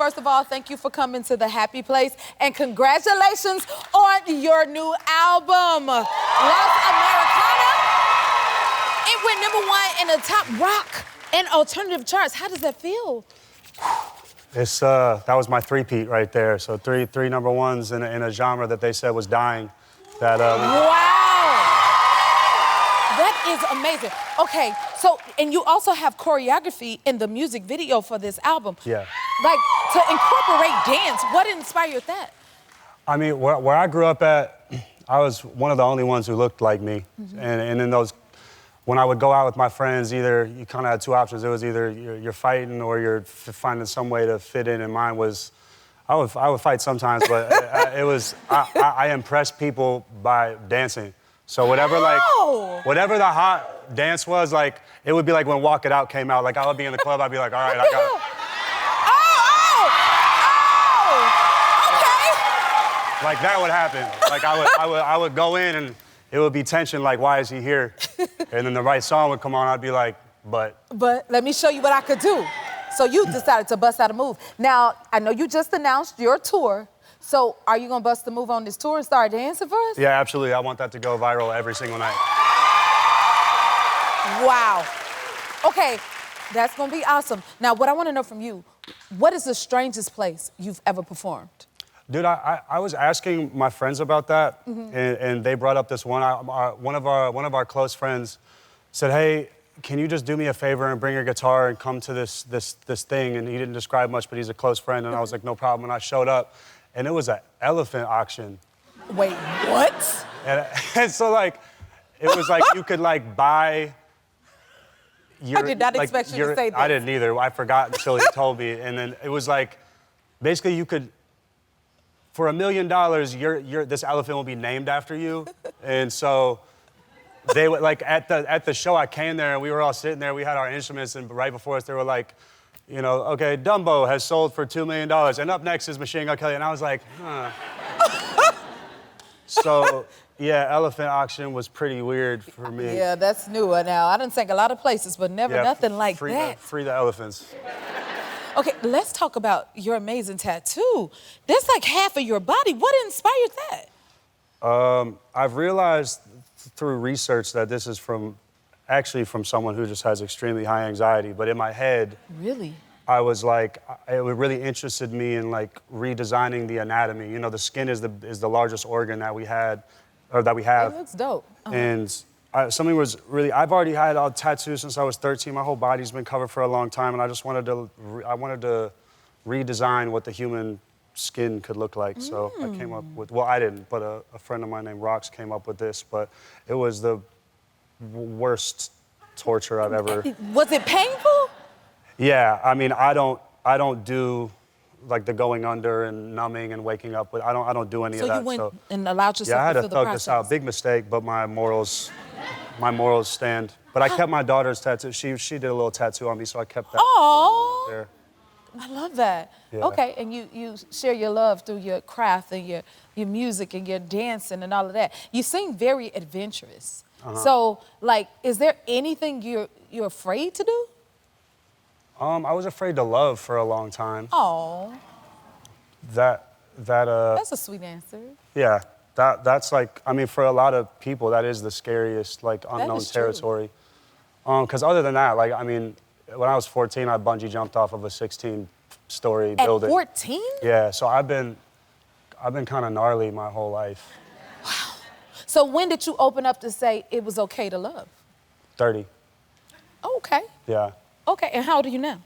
first of all, thank you for coming to the happy place, and congratulations on your new album, Los Americana. It went #1 in the top rock and alternative charts. How does that feel? It's that was my three-peat right there. So three #1s in a genre that they said was dying. Wow! That is amazing. Okay, so, and you also have choreography in the music video for this album. Yeah. Like, to incorporate dance, what inspired that? I mean, where I grew up at, I was one of the only ones who looked like me. And in those, when I would go out with my friends, either you kind of had two options. It was either you're fighting or you're finding some way to fit in. And mine was, I would fight sometimes, but I impressed people by dancing. So whatever whatever the hot dance was, like, it would be like when Walk It Out came out. Like, I would be in the club, I'd be like, all right, I got it. Okay. Like, that would happen. Like, I would go in and it would be tension, like, why is he here? And then the right song would come on, I'd be like, but let me show you what I could do. So you decided to bust out a move. Now, I know you just announced your tour. So are you gonna bust the move on this tour and start dancing for us? Yeah, absolutely. I want that to go viral every single night. Wow. Okay, that's gonna be awesome. Now, what I wanna know from you, what is the strangest place you've ever performed? Dude, I was asking my friends about that, and they brought up this one. One of our close friends said, hey, can you just do me a favor and bring your guitar and come to this thing? And he didn't describe much, but he's a close friend. And I was like, no problem. And I showed up, and it was an elephant auction. Wait, what? And so, like, it was like you could, like, buy your... I did not expect you to say that. I didn't either. I forgot until he told me. And then it was like, basically you could, for $1 million, this elephant will be named after you. And so they would, like, at the show, I came there and we were all sitting there. We had our instruments, and right before us, they were like, you know, okay, Dumbo has sold for $2 million, and up next is Machine Gun Kelly. And I was like, huh. So, yeah, elephant auction was pretty weird for me. Yeah, that's newer now. I done sang a lot of places, but never nothing like that. Free the elephants. Okay, let's talk about your amazing tattoo. That's like half of your body. What inspired that? I've realized through research that this is actually from someone who just has extremely high anxiety. But in my head, really, I was like, it really interested me in, like, redesigning the anatomy. You know, the skin is the largest organ that we have. It looks dope. And something was really, I've already had a tattoo since I was 13. My whole body's been covered for a long time, and I just wanted to redesign what the human skin could look like. So I came up with, well, I didn't, but a friend of mine named Rox came up with this, but it was the worst torture I've ever... Was it painful? Yeah, I mean, I don't do, like, the going under and numbing and waking up, but I don't do any of that. So you went and allowed yourself I had to to feel the thug process. this out. Big mistake, but my morals stand. But I kept my daughter's tattoo. She did a little tattoo on me, so I kept that. Aww. There. I love that. Yeah. Okay, and you share your love through your craft and your music and your dancing and all of that. You seem very adventurous. So, like, is there anything you're afraid to do? I was afraid to love for a long time. Oh. That's a sweet answer. Yeah, that's like, I mean, for a lot of people, that is the scariest, like, unknown territory. Because other than that, like, I mean, when I was 14, I bungee jumped off of a 16-story building. At 14? Yeah, so I've been kind of gnarly my whole life. Wow. So when did you open up to say it was okay to love? 30. Okay. Yeah. Okay, and how old are you now?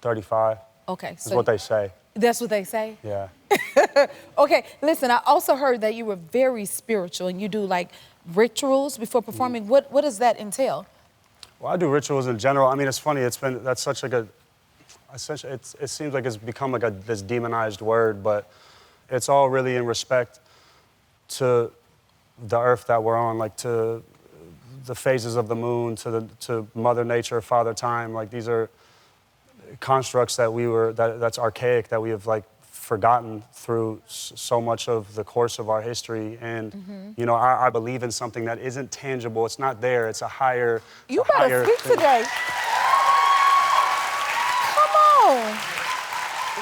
35. Okay. That's what they say. That's what they say? Yeah. Okay, listen, I also heard that you were very spiritual and you do, like, rituals before performing. What does that entail? Well, I do rituals in general. I mean, it's funny, that's such like essentially, it seems like it's become like this demonized word, but it's all really in respect to the earth that we're on, like to the phases of the moon, to Mother Nature, Father Time. Like, these are constructs that's archaic, that we have, like, forgotten through so much of the course of our history. And, you know, I believe in something that isn't tangible. It's not there. It's a higher... You better speak today. Come on.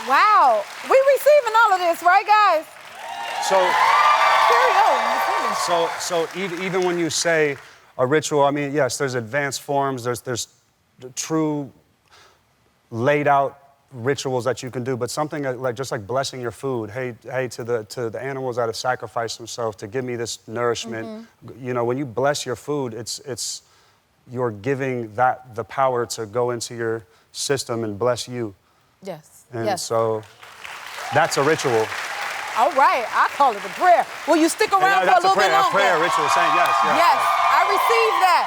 Wow. We receiving all of this, right, guys? So, Carry on. so even when you say a ritual, I mean, yes, there's advanced forms, there's true laid out rituals that you can do, but something like just like blessing your food. Hey, to the animals that have sacrificed themselves to give me this nourishment. You know, when you bless your food, it's you're giving that the power to go into your system and bless you. Yes. And yes. so that's a ritual. All right, I call it a prayer. Will you stick around for a little bit longer? That's a prayer, ritual, saying yes. Yes, I received that.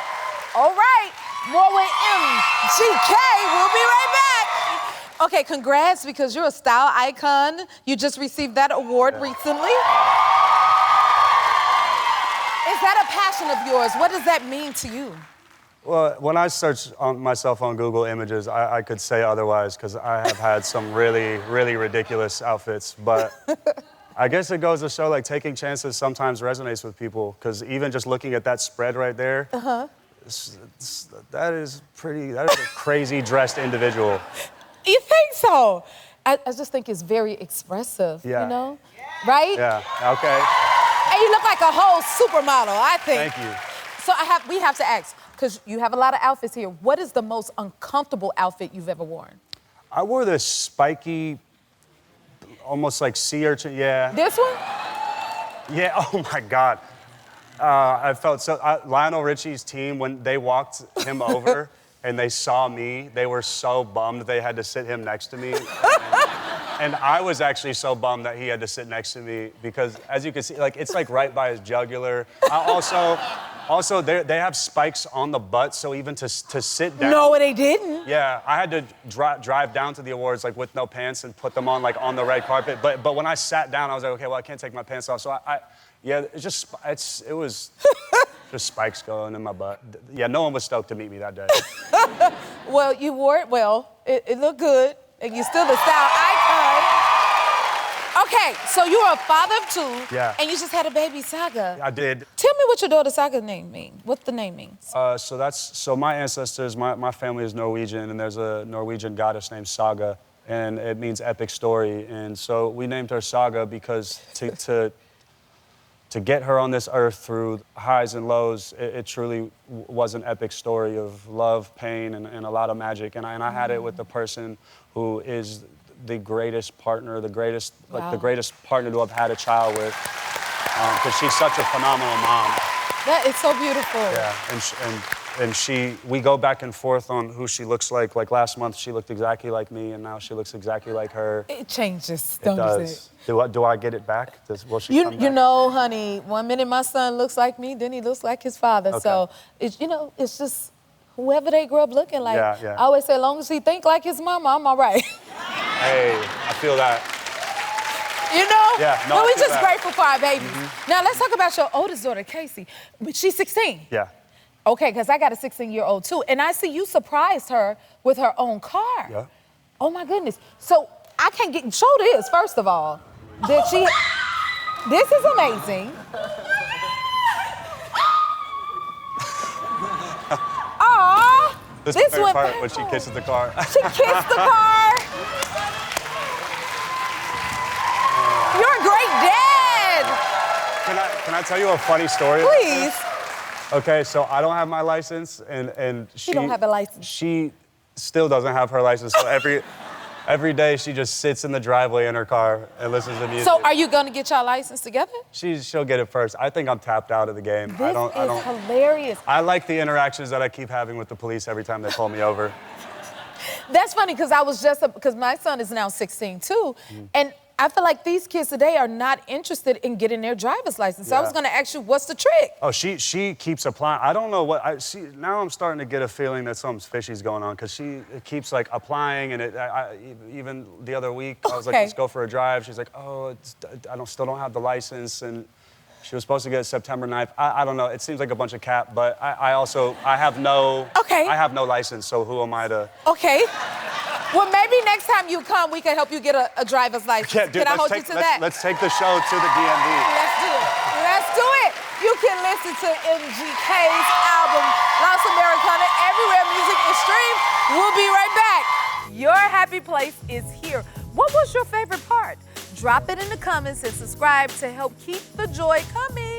All right, more with MGK. We'll be right back. Okay, congrats, because you're a style icon. You just received that award recently. Is that a passion of yours? What does that mean to you? Well, when I search on myself on Google Images, I could say otherwise, because I have had some really, really ridiculous outfits. But I guess it goes to show, like, taking chances sometimes resonates with people, because even just looking at that spread right there, that is a crazy dressed individual. You think so? I just think it's very expressive, you know? Right? Yeah, okay. And you look like a whole supermodel, I think. Thank you. So we have to ask, because you have a lot of outfits here, what is the most uncomfortable outfit you've ever worn? I wore this spiky, almost like sea urchin, yeah. This one? Yeah, oh my God. I felt so, Lionel Richie's team, when they walked him over and they saw me, they were so bummed they had to sit him next to me. And I was actually so bummed that he had to sit next to me, because as you can see, like, it's like right by his jugular. Also, they have spikes on the butt, so even to sit down. No, they didn't. Yeah, I had to drive down to the awards, like, with no pants and put them on, like, on the red carpet. But when I sat down, I was like, okay, well, I can't take my pants off. So it was just spikes going in my butt. Yeah, no one was stoked to meet me that day. Well, you wore it well. It looked good, and you're still the style icon. Okay, so you are a father of two, and you just had a baby, Saga. I did. Tell me what your daughter Saga's name means. What the name means. So my ancestors, my family is Norwegian, and there's a Norwegian goddess named Saga, and it means epic story. And so we named her Saga because to get her on this earth through highs and lows, it truly was an epic story of love, pain, and a lot of magic. And I had it with the person who is the greatest partner, the greatest partner to have had a child with, because she's such a phenomenal mom. That is so beautiful. Yeah, and we go back and forth on who she looks like. Like last month, she looked exactly like me, and now she looks exactly like her. It changes, it does. Do I get it back? Will she come back? You know, honey, one minute my son looks like me, then he looks like his father. Okay. So, it's just whoever they grew up looking like. Yeah. I always say, as long as he think like his mama, I'm all right. Hey, I feel that. You know? Yeah, no, but we're I feel just that. grateful for our babies. Now, let's talk about your oldest daughter, Casey. She's 16. Yeah. Okay, because I got a 16-year-old too. And I see you surprised her with her own car. Yeah. Oh my goodness. So I can't show this, first of all. This is amazing. Aww. This went part back when she home. kisses the car. She kissed the car. You're a great dad. Can I tell you a funny story? Please. Okay, so I don't have my license, and she don't have a license. She still doesn't have her license, so every day she just sits in the driveway in her car and listens to music. So are you gonna get your license together? She'll get it first. I think I'm tapped out of the game. This is hilarious. I like the interactions that I keep having with the police every time they pull me over. That's funny, because my son is now 16 too, and I feel like these kids today are not interested in getting their driver's license. So I was gonna ask you, what's the trick? Oh, she keeps applying. I don't know what I see. Now I'm starting to get a feeling that something fishy's going on, because she keeps like applying, and even the other week I was like, let's go for a drive. She's like, oh, still don't have the license, and she was supposed to get it September 9th. I don't know. It seems like a bunch of cap, but I have no. Okay. I have no license, so who am I to? Okay. Well, maybe next time you come, we can help you get a driver's license. Yeah, dude, can I hold you to that? Let's take the show to the DMV. Let's do it. Let's do it. You can listen to MGK's album, Los Americana, everywhere music is streamed. We'll be right back. Your happy place is here. What was your favorite part? Drop it in the comments and subscribe to help keep the joy coming.